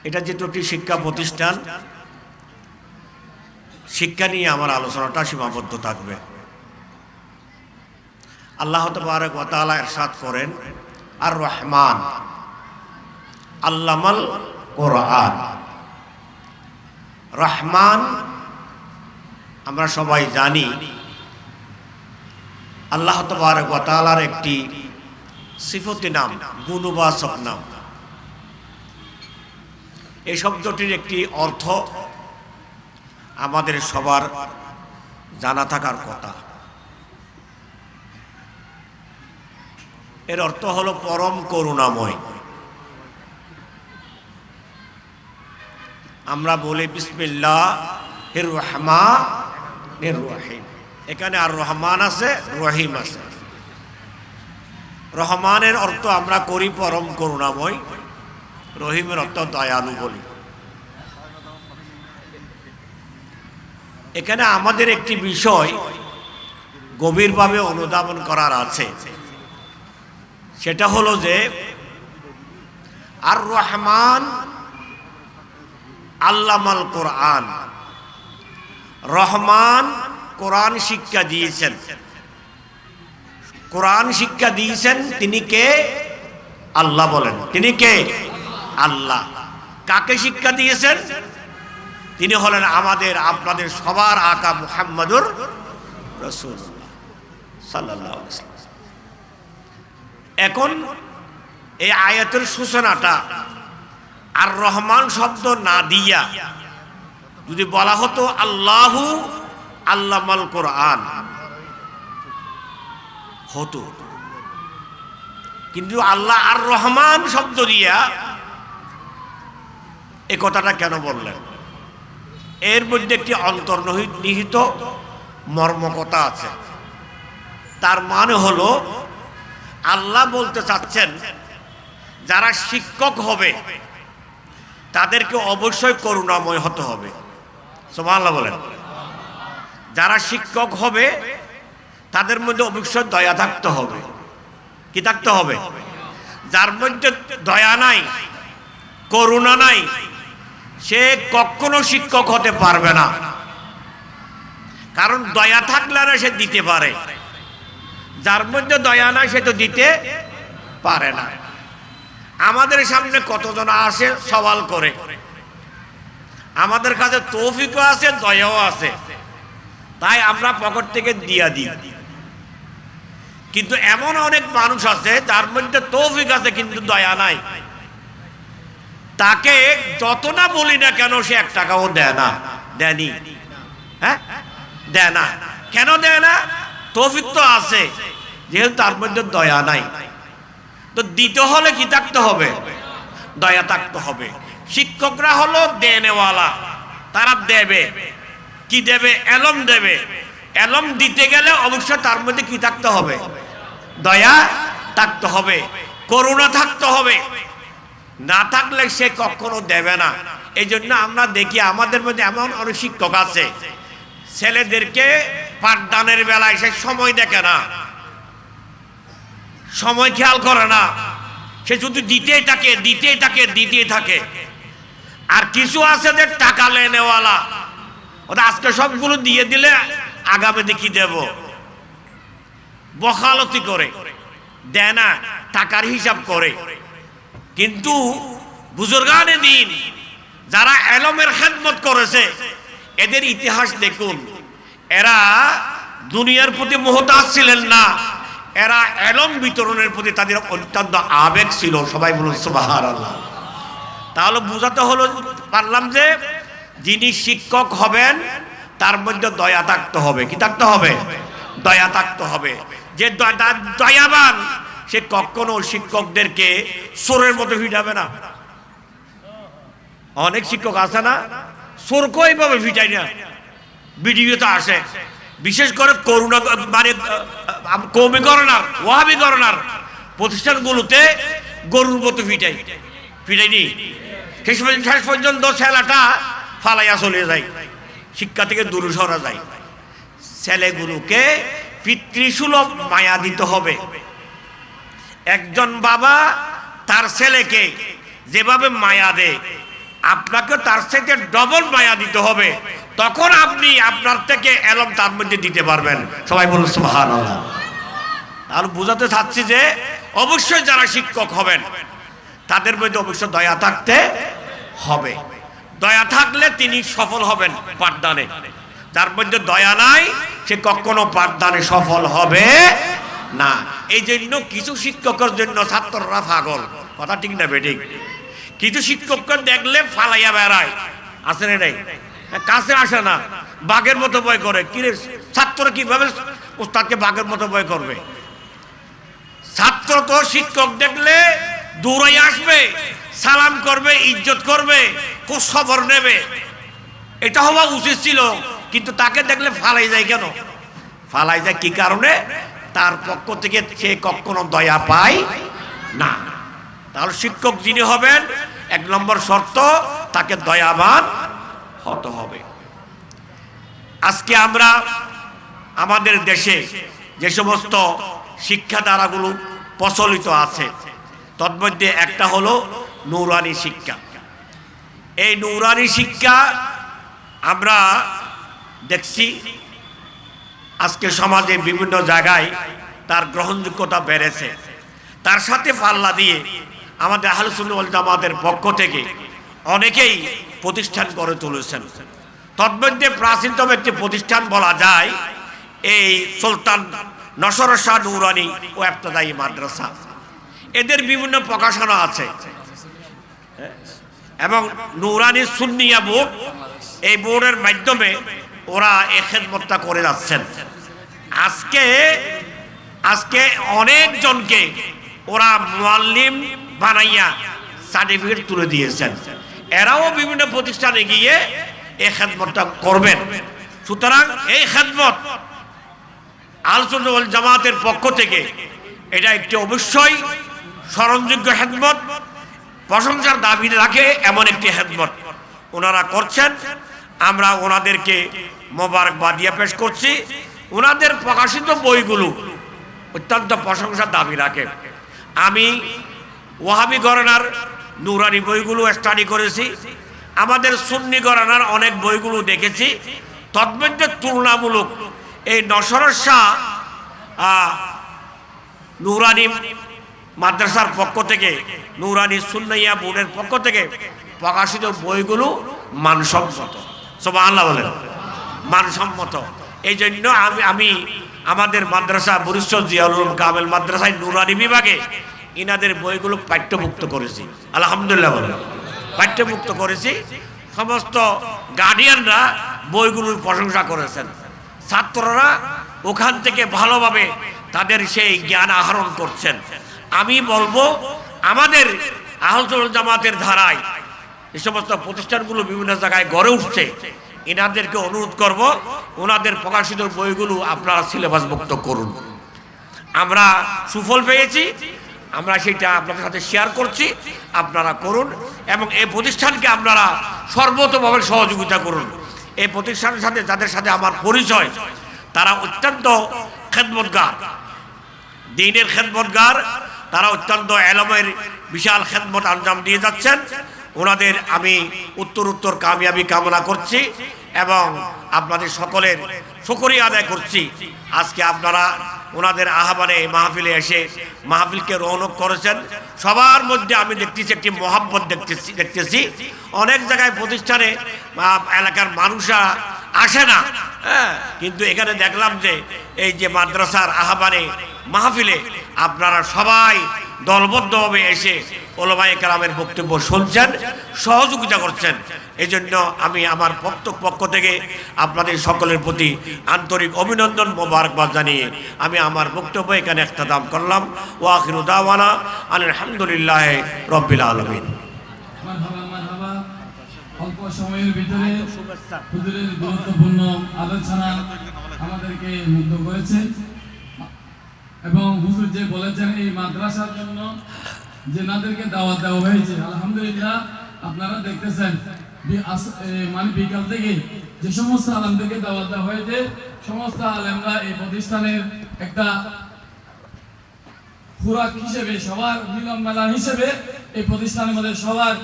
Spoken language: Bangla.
এটা যেহেতু একটি শিক্ষা প্রতিষ্ঠান, শিক্ষা নিয়ে আমার আলোচনাটা সীমাবদ্ধ থাকবে। আল্লাহ তাবারক ওয়া তাআলা ইরশাদ করেন, আর রহমান আল্লামাল কোরআন। রহমান আমরা সবাই জানি আল্লাহ তাবারক ওয়া তাআলার একটি সিফতি নাম, গুণবাচক নাম। এই শব্দটির একটি অর্থ আমাদের সবার জানা থাকার কথা। এর অর্থ হলো পরম করুণাময়। আমরা বলি বিসমিল্লাহির রহমানির রহিম। এখানে আর রহমান আছে, রহিম আছে। রহমানের অর্থ আমরা করি পরম করুণাময়, রহিমের অর্থ দয়ালু বলি। এখানে আমাদের একটি বিষয় গভীরভাবে অনুধাবন করার আছে, সেটা হলো যে আর রহমান আল্লামাল কোরআন। রহমান কোরআন শিক্ষা দিয়েছেন। কোরআন শিক্ষা দিয়েছেন তিনি কে? আল্লাহ। বলেন তিনি কে? আল্লাহ। কাকে শিক্ষা দিয়েছেন? তিনি হলেন আমাদের আপনাদের সবার আকা মুহাম্মাদুর রাসূলুল্লাহ সাল্লাল্লাহু আলাইহি ওয়াসাল্লাম। এখন এই আয়াতের সূচনাটা আর রহমান শব্দ না দিয়া যদি বলা হতো আল্লাহু আল্লামাল কোরআন হতো, কিন্তু আল্লাহ আর রহমান শব্দ দিয়া এ কথাটা কেন বললেন? এর মধ্যে একটি অন্তর্নিহিত মর্মকথা আছে। তার মানে হলো আল্লাহ বলতে চাচ্ছেন যারা শিক্ষক হবে তাদেরকে অবশ্যই করুণাময় হতে হবে। সুবহানাল্লাহ বলেন। যারা শিক্ষক হবে তাদের মধ্যে অবশ্যই দয়া থাকতে হবে। কি থাকতে হবে? যার মধ্যে দয়া নাই, করুণা নাই, সে কখনো শিক্ষক হতে পারবে না। কারণ দয়া থাকলে না সে দিতে পারে, যার মধ্যে দয়া নাই সে তো দিতে পারে না। আমাদের সামনে কতজন আসে সওয়াল করে, আমাদের কাছে তৌফিকও আছে, দয়াও আছে, তাই আমরা পকেট থেকে দিয়া দিই। কিন্তু এমন অনেক মানুষ আছে যার মধ্যে তৌফিক আছে কিন্তু দয়া নাই, তাকে যত না বলি না কেন সে 1 টাকাও দেয় না, দেয়নি। হ্যাঁ, দেয় না। কেন দেয় না? তৌফিক তো আছে, যেহেতু তার মধ্যে দয়া নাই। তো দিতে হলে কি থাকতে হবে? দয়া থাকতে হবে। শিক্ষকরা হলো দেনেওয়ালা, তারা দেবে। কি দেবে? এলম দেবে। এলম দিতে গেলে অবশ্যই তার মধ্যে কি থাকতে হবে? দয়া থাকতে হবে, করুণা থাকতে হবে। না থাকলে সে কখনো দেবে না। এই জন্য আমরা দেখি আমাদের মধ্যে এমন অনেক শিক্ষক আছে, ছেলেদেরকে পাঠদানের বেলায় সে সময় দেখে না, সময় খেয়াল করে না, সে শুধু দিতেই থাকে, দিতেই থাকে, দিতেই থাকে। আর কিছু আছে যে টাকা লেনেওয়ালা, ওটা আজকে সবগুলো দিয়ে দিলে আগামী দেখি দেব, বখালতি করে দেয় না, টাকার হিসাব করে। কিন্তু বুজুর্গানে দিন যারা এলমের খেদমত করেছে এদের ইতিহাস দেখুন, এরা দুনিয়ার প্রতি মুহতাজ ছিলেন না, এরা এলম বিতরণের প্রতি তাদের অত্যন্ত আবেগ ছিল। সবাই বলুন সুবহানাল্লাহ। তাহলে বুঝাতে হলো পারলাম যে যিনি শিক্ষক হবেন তার মধ্যে দয়া থাকতে হবে। কি থাকতে হবে? দয়া থাকতে হবে। যে দয়াবান সে কখনো শিক্ষকদেরকে চোরের মতো ভিটাবে না। অনেক শিক্ষক আছে না, চোরকে এইভাবে ভিটাই না, ভিডিওতে আসে। বিশেষ করে করুণা মানে কওমি করোনার, ওয়াহাবি করোনার প্রতিষ্ঠানগুলোতে গরুর মতো ফিটাইনি। শেষ পর্যন্ত ছেলেটা ফালাইয়া চলে যায়, শিক্ষা থেকে দূরে সরা যায়। ছেলেগুলোকে পিতৃসুলভ মায়া দিতে হবে। একজন বাবা তার ছেলেকে যেভাবে মায়া দেয়, আপনাকে তার সাথে ডবল মায়া দিতে হবে, তখন আপনি আপনার থেকে এলম তার মধ্যে দিতে পারবেন। সবাই বলুন সুবহানাল্লাহ। আর বুঝাতে চাচ্ছি যে অবশ্যই যারা শিক্ষক হবেন তাদের মধ্যে অবশ্যই দয়া থাকতে হবে। দয়া থাকলে তিনি সফল হবেন পাঠদানে। যার মধ্যে দয়া নাই সে কখনো পাঠদানে সফল হবে না। এই জন্য কিছু শিক্ষকের জন্য ছাত্ররা পাগল, কথা ঠিক না বেঠিক? কিছু শিক্ষককে দেখলে ফালাইয়া বেড়ায়, আসে না নাই, কাছে আসে না, বাঘের মতো ভয় করে। কিরে ছাত্র কিভাবে উস্তাদকে বাঘের মতো ভয় করবে? ছাত্র তো শিক্ষক দেখলে দৌড়াই আসবে, সালাম করবে, ইজ্জত করবে, খোঁজ খবর নেবে, এটা হওয়া উচিত ছিল। কিন্তু তাকে দেখলে ফালাই যায় কেন? ফালাই যায় কি কারণে? তার পক্ষ থেকে সে কখনো দয়া পায় না। তাহলে শিক্ষক যিনি হবেন, এক নম্বর শর্ত তাকে দয়াবান হতে হবে। আজকে আমরা আমাদের দেশে যে সমস্ত শিক্ষাধারাগুলো প্রচলিত আছে তন্মধ্যে একটা হলো নূরানি শিক্ষা। এই নূরানি শিক্ষা আমরা দেখছি আজকে সমাজে বিভিন্ন জায়গায় তার গ্রহণযোগ্যতা বেড়েছে। তার সাথে পাল্লা দিয়ে আমাদের আহলে সুন্নাত ওয়াল জামাতের পক্ষ থেকে অনেকেই প্রতিষ্ঠান গড়ে তুলেছেন। তন্মধ্যে প্রাচীনতম একটি প্রতিষ্ঠান বলা যায় এই সুলতান নসর শাহ নুরানি ও ইবতেদায়ী মাদ্রাসা। এদের বিভিন্ন প্রকাশনা আছে এবং নুরানি সুন্নিয়া বোর্ড, এই বোর্ডের মাধ্যমে ওরা এই খেদমতটা করে যাচ্ছেন। আজকে অনেকজনকে ওরা মুআল্লিম বানাইয়া সার্টিফিকেট তুলে দিয়েছেন। এরাও বিভিন্ন প্রতিষ্ঠানে গিয়ে এই খেদমতটা করবেন। সুতরাং এই খেদমত আহলে সুন্নাত ওয়াল জামাতের পক্ষ থেকে এটা একটি অবশ্যই স্মরণযোগ্য খেদমত, প্রশংসার দাবি রাখে এমন একটি খেদমত ওনারা করছেন। আমরা ওনাদেরকে মোবারকবাদ দিয়ে পেশ করছি। ওনাদের প্রকাশিত বইগুলো অত্যন্ত প্রশংসার দাবি রাখে। আমি ওয়াহাবি ঘরানার নুরানি বইগুলো স্টাডি করেছি, আমাদের সুন্নি ঘরানার অনেক বইগুলো দেখেছি। তন্মধ্যে তুলনামূলক এই নসর শাহ নুরানি মাদ্রাসার পক্ষ থেকে, নুরানি সুন্নাইয়া বোর্ডের পক্ষ থেকে প্রকাশিত বইগুলো মানসম্মত। সুবহানাল্লাহ বলেন, মানসম্মত। এই জন্য আমি আমাদের মাদ্রাসা বরিশাল জিয়াউল উলুম কামেল মাদ্রাসায় নুরানি বিভাগে ইনাদের বইগুলো পাঠ্যভুক্ত করেছি। আলহামদুলিল্লাহ বলেন, পাঠ্যভুক্ত করেছি। সমস্ত গার্ডিয়ানরা বইগুলোর প্রশংসা করেছেন। ছাত্ররা ওখান থেকে ভালোভাবে তাদের সেই জ্ঞান আহরণ করছেন। আমি বলবো আমাদের আহলে সুন্নাত ওয়াল জামাতের ধারায় এই সমস্ত প্রতিষ্ঠানগুলো বিভিন্ন জায়গায় গড়ে উঠছে, এনাদেরকে অনুরোধ করব ওনাদের প্রকাশিত বইগুলো আপনারা সিলেবাসভুক্ত করুন। আমরা সুফল পেয়েছি, আমরা সেটা আপনাদের সাথে শেয়ার করছি, আপনারা করুন এবং এই প্রতিষ্ঠানকে আপনারা সর্বতোভাবে সহযোগিতা করুন। এই প্রতিষ্ঠানের সাথে যাদের সাথে আমার পরিচয় তারা অত্যন্ত খেদমতগার, দ্বীনের খেদমতগার, তারা অত্যন্ত এলমের বিশাল খেদমত আঞ্জাম দিয়ে যাচ্ছেন। ওনাদের আমি উত্তর কামিয়াবি কামনা করছি এবং আপনাদের সকলের শুকরিয়া আদায় করছি। আজকে আপনারা ওনাদের আহ্বানে মাহফিলে এসে মাহফিলকে রৌনক করেছেন। সবার মধ্যে আমি দেখতেছি একটি মহাব্বত দেখতেছি। অনেক জায়গায় প্রতিষ্ঠানে এলাকার মানুষরা আসে না, কিন্তু এখানে দেখলাম যে এই যে মাদ্রাসার আহ্বানে মাহফিলে আপনারা সবাই দলবদ্ধভাবে এসে ওলামায়ে কেরামের বক্তব্য শুনছেন, সহযোগিতা করছেন। এই জন্য আমি আমার পক্ষ থেকে আপনাদের সকলের প্রতি আন্তরিক অভিনন্দন মোবারকবাদ জানিয়ে আমি আমার বক্তব্য এখানে ইখতিতাম করলাম। ওয়া আখিরু দাওয়ানা আলহামদুলিল্লাহি রাব্বিল আলামিন। অল্প সময়ের ভিতরে হুজুরের গুরুত্বপূর্ণ আলোচনা আমাদেরকে মুগ্ধ করেছে এবং হুজুর যে বলেছেন এই মাদ্রাসার জন্য যেনাদেরকে দাওয়াত দেওয়া হয়েছে, আলহামদুলিল্লাহ আপনারা দেখতেছেন মানে বিকাল থেকে যে সমস্ত আলেমদেরকে দাওয়াত দেওয়া হয়েছে, সমস্ত আলেমরা এই প্রতিষ্ঠানের একটা খোরাক হিসেবে, সবার মিলন মেলা হিসেবে এই প্রতিষ্ঠানের মধ্যে সবার